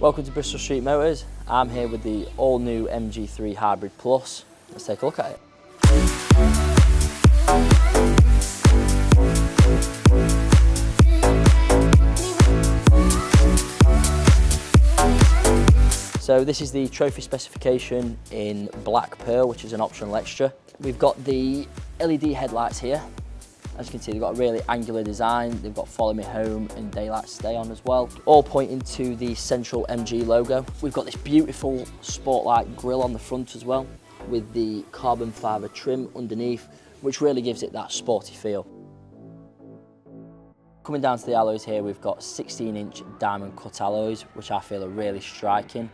Welcome to Bristol Street Motors. I'm here with the all-new MG3 Hybrid Plus. Let's take a look at it. So this is the trophy specification in black pearl, which is an optional extra. We've got the LED headlights here. As you can see, they've got a really angular design. They've got follow me home and daylight stay on as well, all pointing to the central MG logo. We've got this beautiful Sportlight grille on the front as well, with the carbon fibre trim underneath, which really gives it that sporty feel. Coming down to the alloys here, we've got 16-inch diamond cut alloys, which I feel are really striking.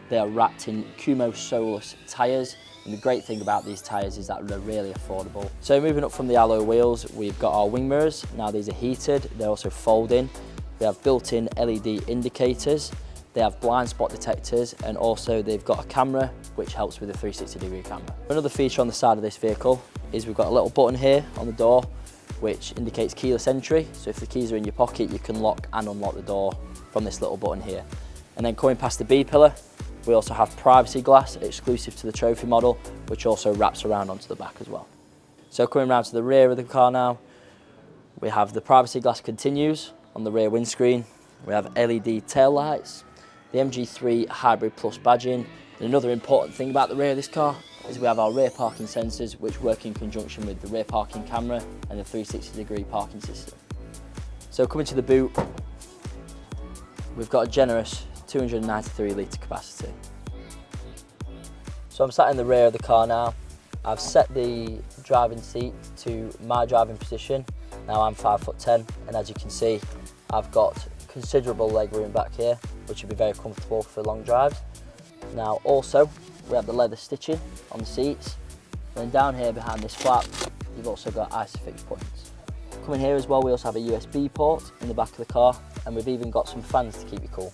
They are wrapped in Kumo Solus tyres, and the great thing about these tyres is that they're really affordable. So moving up from the alloy wheels, we've got our wing mirrors. Now these are heated, they're also folding. They have built-in LED indicators, they have blind spot detectors, and also they've got a camera which helps with the 360-degree camera. Another feature on the side of this vehicle is we've got a little button here on the door which indicates keyless entry. So if the keys are in your pocket, you can lock and unlock the door from this little button here. And then coming past the B pillar, we also have privacy glass exclusive to the trophy model, which also wraps around onto the back as well. So coming around to the rear of the car now, we have the privacy glass continues on the rear windscreen. We have LED tail lights, the MG3 Hybrid Plus badging. And another important thing about the rear of this car is we have our rear parking sensors, which work in conjunction with the rear parking camera and the 360-degree parking system. So coming to the boot, we've got a generous 293 litre capacity. So I'm sat in the rear of the car now. I've set the driving seat to my driving position. Now I'm 5'10", and as you can see, I've got considerable leg room back here, which will be very comfortable for long drives. Now also, we have the leather stitching on the seats. And then down here behind this flap, you've also got ISOFIX points. Coming here as well, we also have a USB port in the back of the car, and we've even got some fans to keep you cool.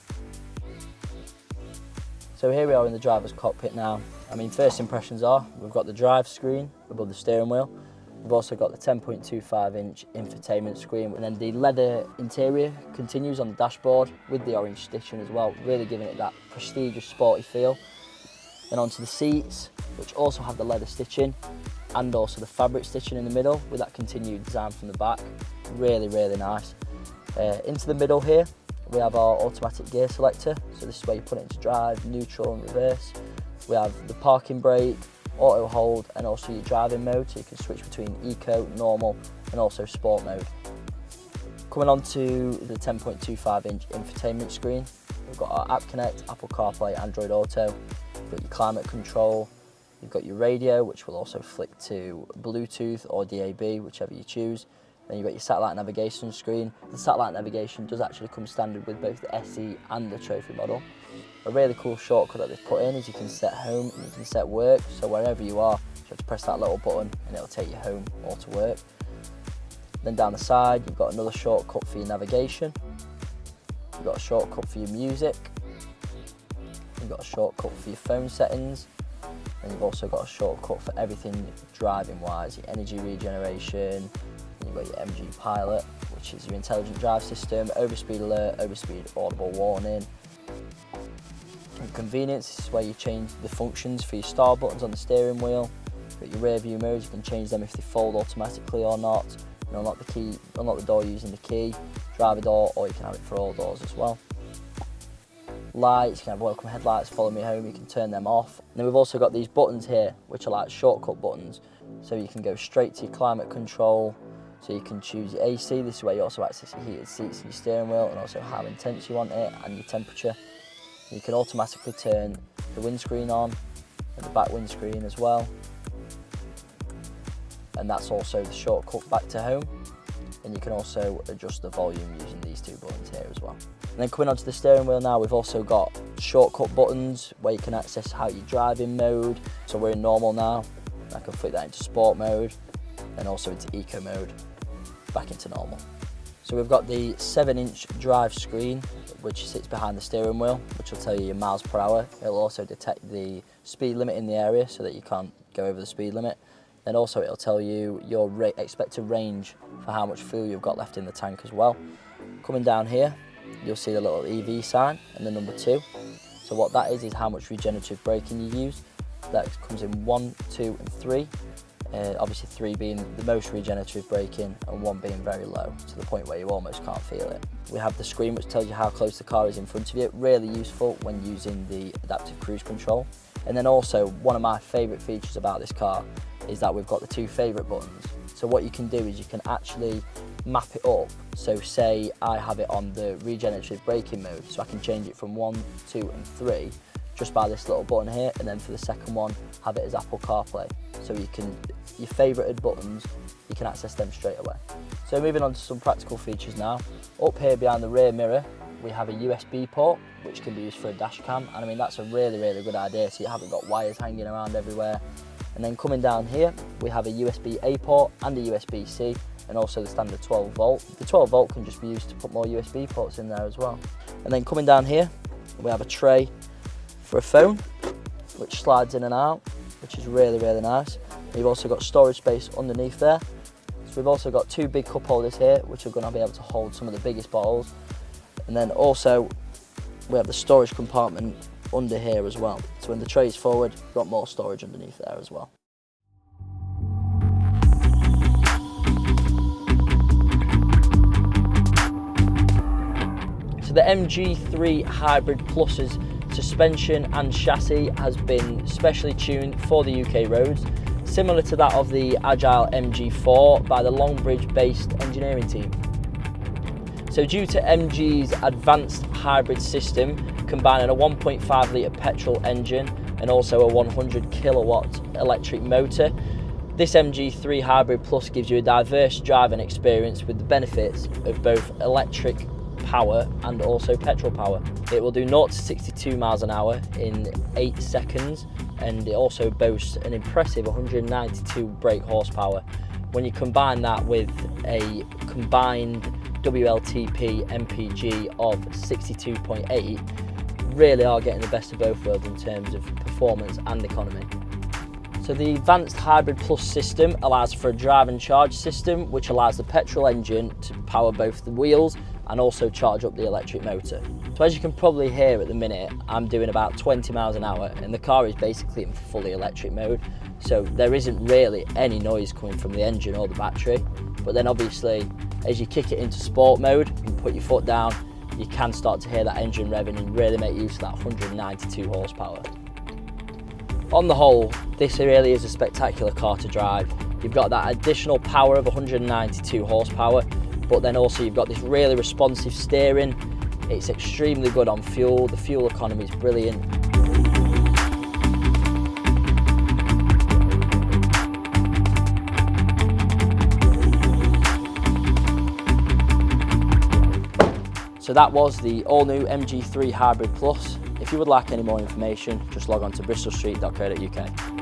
So here we are in the driver's cockpit now. I mean, first impressions are, we've got the drive screen above the steering wheel. We've also got the 10.25-inch infotainment screen, and then the leather interior continues on the dashboard with the orange stitching as well, really giving it that prestigious, sporty feel. Then onto the seats, which also have the leather stitching and also the fabric stitching in the middle with that continued design from the back. Really, really nice. Into the middle here, we have our automatic gear selector, so this is where you put it into drive, neutral and reverse. We have the parking brake, auto hold, and also your driving mode, so you can switch between eco, normal and also sport mode. Coming on to the 10.25-inch infotainment screen, we've got our App Connect, Apple CarPlay, Android Auto, you've got your climate control, you've got your radio, which will also flick to Bluetooth or DAB, whichever you choose. Then you've got your satellite navigation screen. The satellite navigation does actually come standard with both the SE and the trophy model. A really cool shortcut that they've put in is you can set home and you can set work, so wherever you are, you have to press that little button and it'll take you home or to work. Then down the side, you've got another shortcut for your navigation. You've got a shortcut for your music. You've got a shortcut for your phone settings. And you've also got a shortcut for everything driving-wise, your energy regeneration. You've got your MG Pilot, which is your intelligent drive system, overspeed alert, overspeed audible warning. And convenience, this is where you change the functions for your star buttons on the steering wheel. You've got your rear view mirrors, you can change them if they fold automatically or not. You can unlock the door using the key, driver door, or you can have it for all doors as well. Lights, you can have welcome headlights, follow me home, you can turn them off. And then we've also got these buttons here, which are like shortcut buttons. So you can go straight to your climate control, so you can choose your AC, this is where you also access your heated seats and your steering wheel, and also how intense you want it and your temperature. You can automatically turn the windscreen on and the back windscreen as well. And that's also the shortcut back to home. And you can also adjust the volume using these two buttons here as well. And then coming onto the steering wheel now, we've also got shortcut buttons where you can access how you drive in mode. So we're in normal now. I can flick that into sport mode and also into eco mode, back into normal. So we've got the 7-inch drive screen, which sits behind the steering wheel, which will tell you your miles per hour. It'll also detect the speed limit in the area so that you can't go over the speed limit. Then also it'll tell you your expected range for how much fuel you've got left in the tank as well. Coming down here, you'll see the little EV sign and the number 2. So what that is how much regenerative braking you use. That comes in 1, 2 and 3. Obviously 3 being the most regenerative braking and 1 being very low, to the point where you almost can't feel it. We have the screen which tells you how close the car is in front of you, really useful when using the adaptive cruise control. And then also, one of my favourite features about this car is that we've got the 2 favourite buttons. So what you can do is you can actually map it up. So say I have it on the regenerative braking mode, so I can change it from 1, 2 and 3 just by this little button here, and then for the second one have it as Apple CarPlay. So you can, your favourited buttons, you can access them straight away. So moving on to some practical features now. Up here behind the rear mirror we have a USB port which can be used for a dash cam, and I mean that's a really good idea, so you haven't got wires hanging around everywhere. And then coming down here we have a USB-A port and a USB-C, and also the standard 12 volt. The 12 volt can just be used to put more USB ports in there as well. And then coming down here we have a tray for a phone which slides in and out, which is really nice. You've also got storage space underneath there. So we've also got 2 big cup holders here which are going to be able to hold some of the biggest bottles. And then also we have the storage compartment under here as well. So when the tray is forward, you've got more storage underneath there as well. So the MG3 Hybrid Plus's suspension and chassis has been specially tuned for the UK roads, similar to that of the Agile MG4 by the Longbridge-based engineering team. So due to MG's advanced hybrid system, combining a 1.5 litre petrol engine and also a 100 kilowatt electric motor, this MG3 Hybrid Plus gives you a diverse driving experience with the benefits of both electric power and also petrol power. It will do 0 to 62 miles an hour in 8 seconds, and it also boasts an impressive 192 brake horsepower. When you combine that with a combined WLTP MPG of 62.8, really are getting the best of both worlds in terms of performance and economy. So the Advanced Hybrid Plus system allows for a drive and charge system which allows the petrol engine to power both the wheels and also charge up the electric motor. So as you can probably hear at the minute, I'm doing about 20 miles an hour and the car is basically in fully electric mode, so there isn't really any noise coming from the engine or the battery. But then obviously as you kick it into sport mode and put your foot down, you can start to hear that engine revving and really make use of that 192 horsepower. On the whole, this really is a spectacular car to drive. You've got that additional power of 192 horsepower, but then also you've got this really responsive steering. It's extremely good on fuel, the fuel economy is brilliant. So that was the all-new MG3 Hybrid Plus. If you would like any more information, just log on to bristolstreet.co.uk.